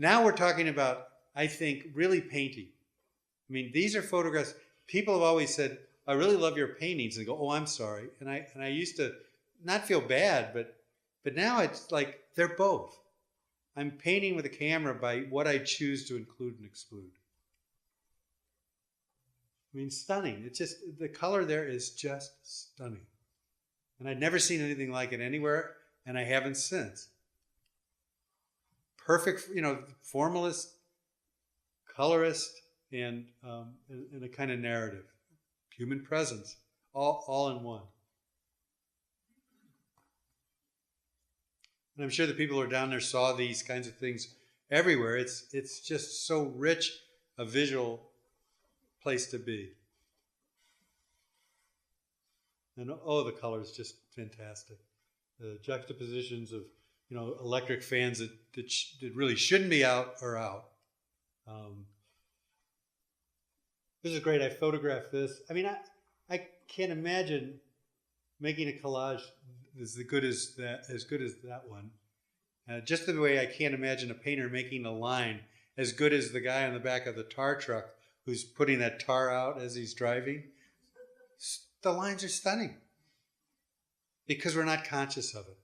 Now we're talking about, I think, really painting. I mean, these are photographs. People have always said, I really love your paintings. And they go, oh, I'm sorry. And I used to not feel bad, but now it's like they're both. I'm painting with a camera by what I choose to include and exclude. I mean, stunning. It's just, the color there is just stunning. And I'd never seen anything like it anywhere, and I haven't since. Perfect, formalist, colorist, and a kind of narrative. Human presence, all in one. And I'm sure the people who are down there saw these kinds of things everywhere. It's just so rich a visual place to be. And oh, the color is just fantastic. The juxtapositions of electric fans that really shouldn't be out are out. This is great. I photographed this. I mean, I can't imagine making a collage as good as that one. Just the way I can't imagine a painter making a line as good as the guy on the back of the tar truck who's putting that tar out as he's driving. The lines are stunning because we're not conscious of it.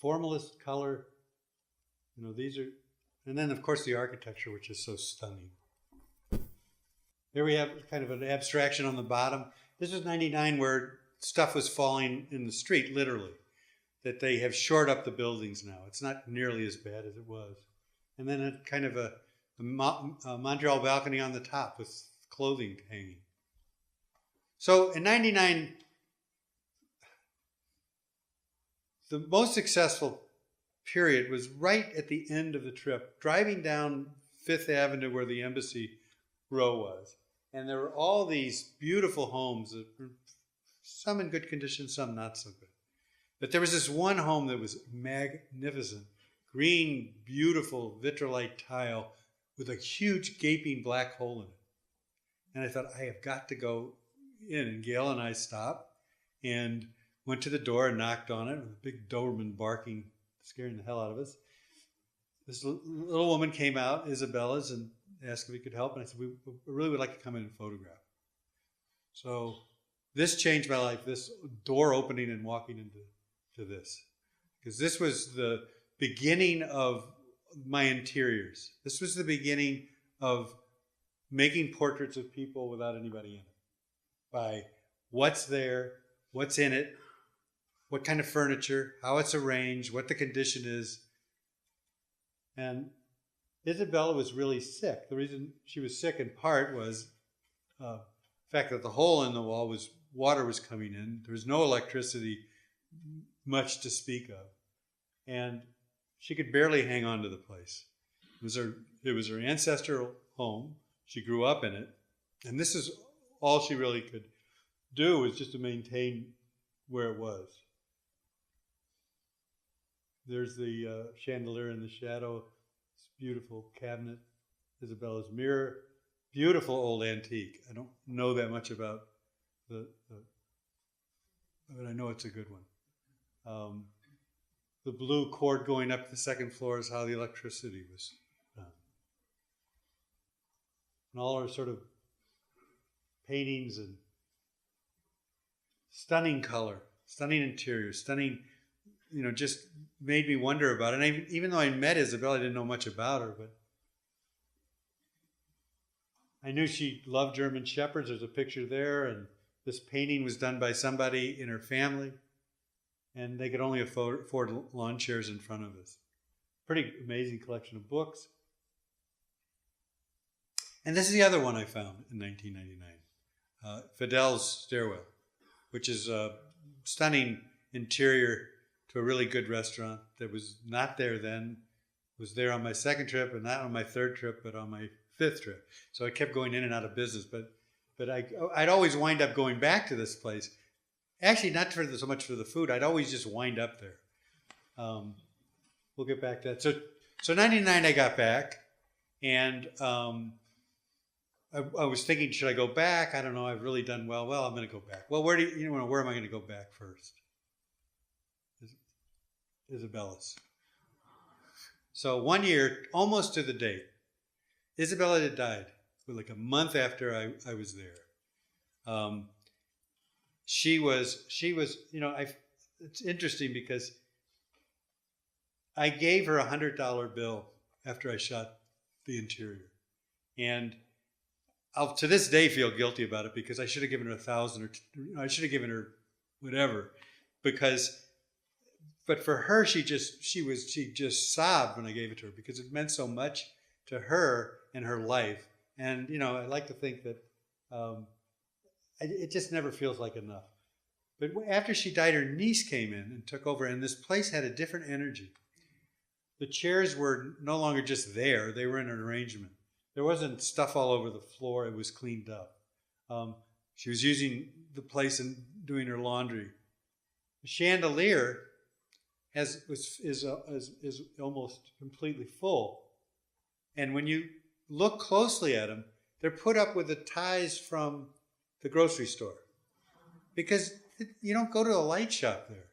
Formalist color, these are, and then of course the architecture, which is so stunning. There we have kind of an abstraction on the bottom. This was 99 where stuff was falling in the street, literally. That they have shored up the buildings now. It's not nearly as bad as it was. And then a kind of a Montreal balcony on the top with clothing hanging. So in 99, the most successful period was right at the end of the trip, driving down Fifth Avenue where the Embassy Row was. And there were all these beautiful homes, that were some in good condition, some not so good. But there was this one home that was magnificent, green, beautiful vitrolite tile with a huge gaping black hole in it. And I thought, I have got to go in. And Gail and I stopped and went to the door and knocked on it with a big Doberman barking, scaring the hell out of us. This little woman came out, Isabellas, and asked if we could help. And I said, we really would like to come in and photograph. So this changed my life, this door opening and walking into this. Because this was the beginning of my interiors. This was the beginning of making portraits of people without anybody in it. By what's there, what's in it, what kind of furniture, how it's arranged, what the condition is. And Isabella was really sick. The reason she was sick in part was the fact that the hole in the wall was water was coming in. There was no electricity, much to speak of. And she could barely hang on to the place. It was her ancestral home. She grew up in it. And this is all she really could do, was just to maintain where it was. There's the chandelier in the shadow. This beautiful cabinet. Isabella's mirror. Beautiful old antique. I don't know that much about but I know it's a good one. The blue cord going up the second floor is how the electricity was done. And all our sort of paintings and stunning color, stunning interior, stunning, just made me wonder about it. And even though I met Isabella, I didn't know much about her, but I knew she loved German Shepherds. There's a picture there, and this painting was done by somebody in her family, and they could only afford lawn chairs in front of us. Pretty amazing collection of books. And this is the other one I found in 1999, Fidel's Stairwell, which is a stunning interior to a really good restaurant that was not there then, was there on my second trip, and not on my third trip, but on my fifth trip. So I kept going in and out of business, but I'd always wind up going back to this place. Actually, not so much for the food. I'd always just wind up there. We'll get back to that. So 99, I got back, and I was thinking, should I go back? I don't know. I've really done well. Well, I'm going to go back. Well, where am I going to go back first? Isabellas. So one year, almost to the date, Isabella had died. Like a month after I was there. She was, it's interesting because I gave her $100 bill after I shot the interior. And I'll to this day feel guilty about it because I should have given her 1,000 or I should have given her whatever, but for her she just sobbed when I gave it to her because it meant so much to her and her life. And I like to think that it just never feels like enough. But after she died, her niece came in and took over, and this place had a different energy. The chairs were no longer just there; they were in an arrangement. There wasn't stuff all over the floor. It was cleaned up. She was using the place and doing her laundry. The chandelier is almost completely full. And when you look closely at them, they're put up with the ties from the grocery store. Because you don't go to a light shop there.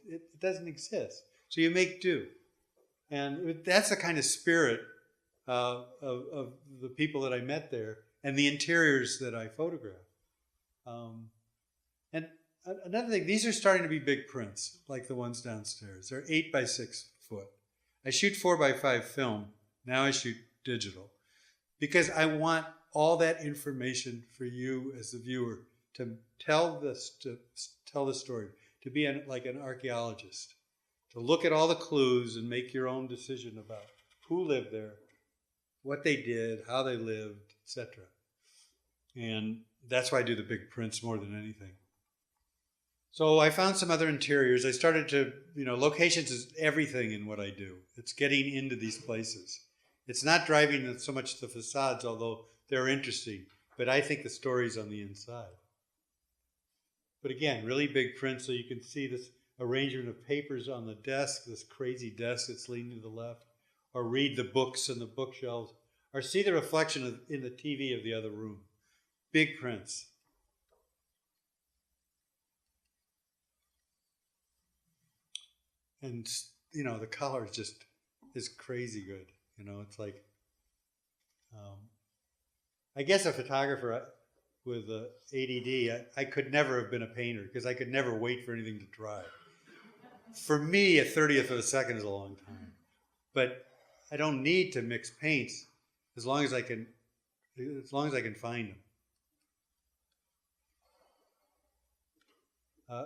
It doesn't exist. So you make do. And that's the kind of spirit of the people that I met there and the interiors that I photographed. And another thing, these are starting to be big prints, like the ones downstairs. They're 8 by 6 foot. I shoot 4 by 5 film. Now I shoot digital because I want all that information for you as the viewer to tell the story, to be like an archaeologist, to look at all the clues and make your own decision about who lived there, what they did, how they lived, etc. And that's why I do the big prints more than anything. So I found some other interiors. I started to, locations is everything in what I do. It's getting into these places. It's not driving so much the facades, although they're interesting, but I think the story's on the inside. But again, really big prints, so you can see this arrangement of papers on the desk, this crazy desk that's leaning to the left, or read the books in the bookshelves, or see the reflection in the TV of the other room. Big prints. And, the color is crazy good. It's like, I guess a photographer with ADD, I could never have been a painter because I could never wait for anything to dry. For me, a 30th of a second is a long time. But I don't need to mix paints as long as I can find them.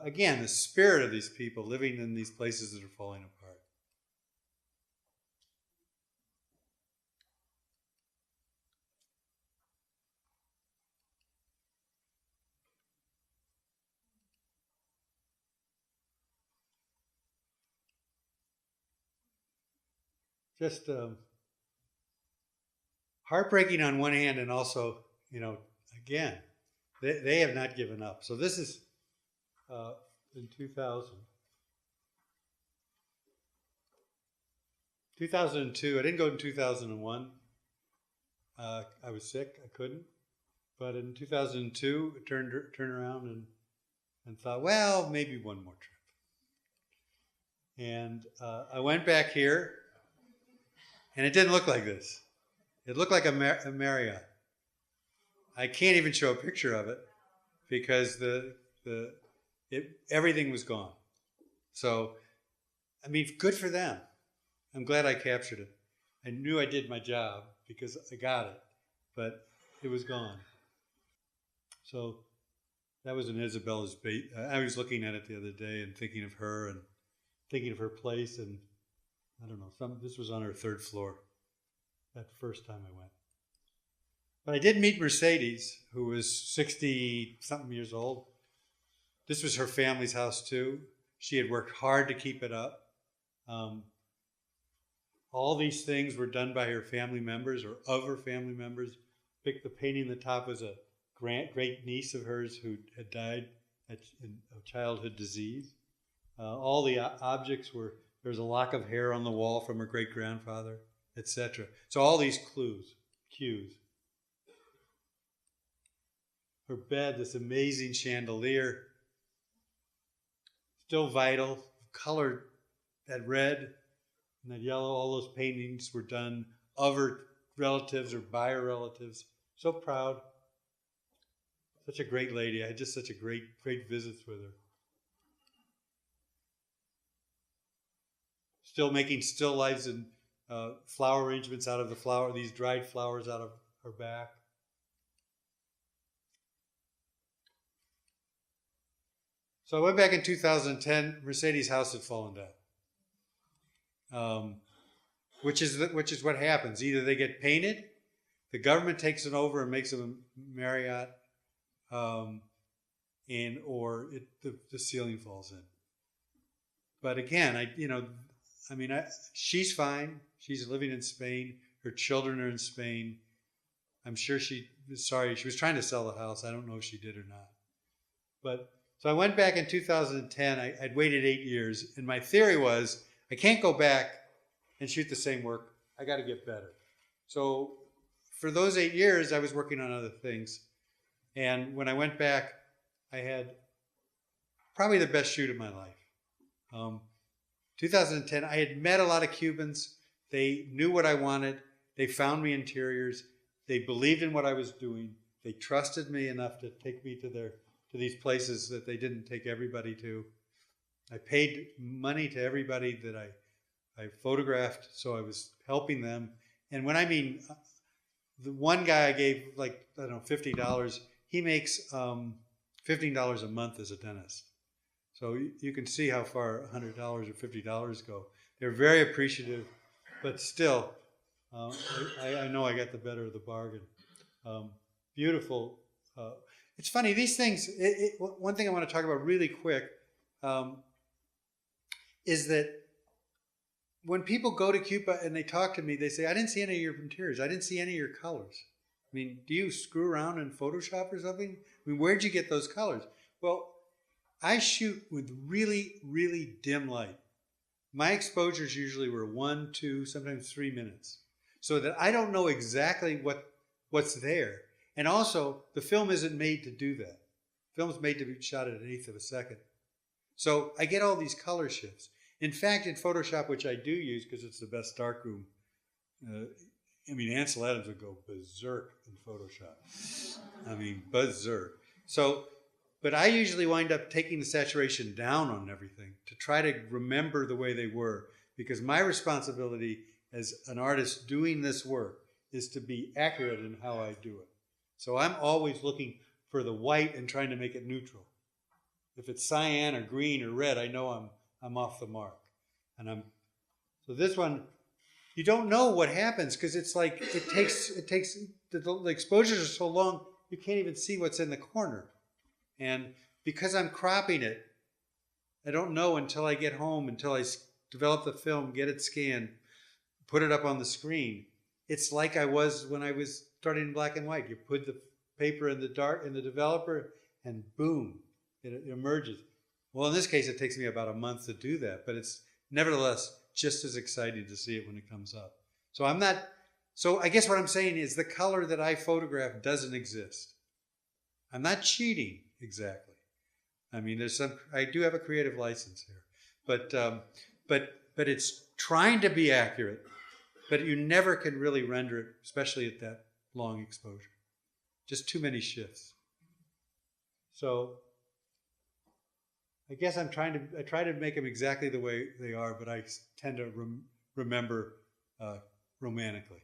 Again, the spirit of these people living in these places that are falling apart. Just heartbreaking on one hand, and also, again, they have not given up. So this is in 2000. 2002, I didn't go in 2001. I was sick, I couldn't. But in 2002, I turned around and thought, well, maybe one more trip. And I went back here, and it didn't look like this. It looked like a Marriott. I can't even show a picture of it because everything was gone. So, good for them. I'm glad I captured it. I knew I did my job because I got it, but it was gone. So that was an Isabellas Bait. I was looking at it the other day and thinking of her and thinking of her place, and I don't know, this was on her 3rd floor that first time I went. But I did meet Mercedes, who was 60-something years old. This was her family's house too. She had worked hard to keep it up. All these things were done by her family members or of her family members. The painting on the top was a great niece of hers who had died of childhood disease. All the objects there was a lock of hair on the wall from her great-grandfather, etc. So all these cues. her bed, this amazing chandelier, still vital, colored that red and that yellow. All those paintings were done of her relatives or by her relatives. So proud. Such a great lady. I had just such a great visits with her. Still making still lifes and flower arrangements out of these dried flowers out of her back. So I went back in 2010. Mercedes' house had fallen down, which is what happens. Either they get painted, the government takes it over and makes them a Marriott, or the ceiling falls in. But again, she's fine. She's living in Spain. Her children are in Spain. I'm sure she was trying to sell the house. I don't know if she did or not. But so I went back in 2010. I'd waited 8 years, and my theory was I can't go back and shoot the same work. I got to get better. So for those 8 years, I was working on other things. And when I went back, I had probably the best shoot of my life. 2010, I had met a lot of Cubans. They knew what I wanted. They found me interiors. They believed in what I was doing. They trusted me enough to take me to these places that they didn't take everybody to. I paid money to everybody that I photographed, so I was helping them. And when I mean, the one guy I gave $50, he makes $15 a month as a dentist. So you can see how far $100 or $50 go. They're very appreciative, but still, I know I got the better of the bargain. Beautiful. It's funny, these things, one thing I want to talk about really quick is that when people go to Cuba and they talk to me, they say, I didn't see any of your interiors. I didn't see any of your colors. I mean, do you screw around in Photoshop or something? I mean, where'd you get those colors? Well, I shoot with really, really dim light. My exposures usually were 1, 2, sometimes 3 minutes, so that I don't know exactly what's there. And also, the film isn't made to do that. The film's made to be shot at 1/8 of a second. So I get all these color shifts. In fact, in Photoshop, which I do use because it's the best darkroom, Ansel Adams would go berserk in Photoshop. Berserk. But I usually wind up taking the saturation down on everything to try to remember the way they were, because my responsibility as an artist doing this work is to be accurate in how I do it. So I'm always looking for the white and trying to make it neutral. If it's cyan or green or red, I know I'm off the mark. So this one, you don't know what happens because it's like it takes the exposures are so long you can't even see what's in the corner. And because I'm cropping it, I don't know until I get home, until I develop the film, get it scanned, put it up on the screen. It's like I was when I was starting in black and white. You put the paper in the developer, and boom, it emerges. Well, in this case, it takes me about a month to do that, but it's nevertheless just as exciting to see it when it comes up. So I guess what I'm saying is the color that I photograph doesn't exist. I'm not cheating exactly. I mean, I do have a creative license here, but it's trying to be accurate, but you never can really render it, especially at that long exposure. Just too many shifts. So I guess I try to make them exactly the way they are, but I tend to remember romantically.